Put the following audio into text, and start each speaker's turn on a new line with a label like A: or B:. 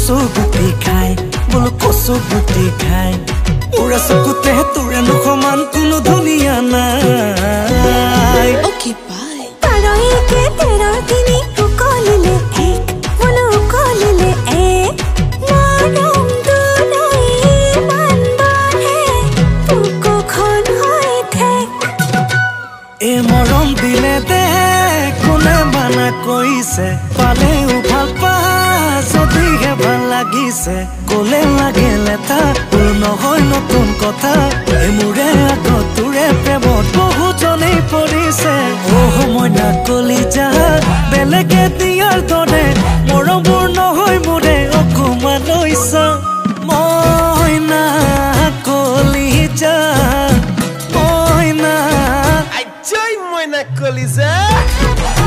A: কচু গুটি খাই বোলো কচু গুটি খাই উৰা চকুতে তোৰে নসমান কোনো ধুনীয়া নাই
B: ও কি পায় তারাইকে তেরা তিনি উকলিলে এক বলো উকলিলে এক মরম দুলাই মান বাঢ়ে বুকুখন হৈ ঠেক
A: এ মৰম দিলে দে কোনে মানা কৈছে পালেও ভাল পা যদিহে ভাল লাগিছে কলে লাগে লেটা তোৰ নহয় নতুন কথা এই মোৰে আগত তোৰে প্ৰেমত বহুজনেই পৰিছে মইনা কলিজা বেলেগে দিয়াৰ দৰে মৰমবোৰ নহয় মোৰে অকমান লৈছ মইনা কলিজা
C: Ay, mojna koliza.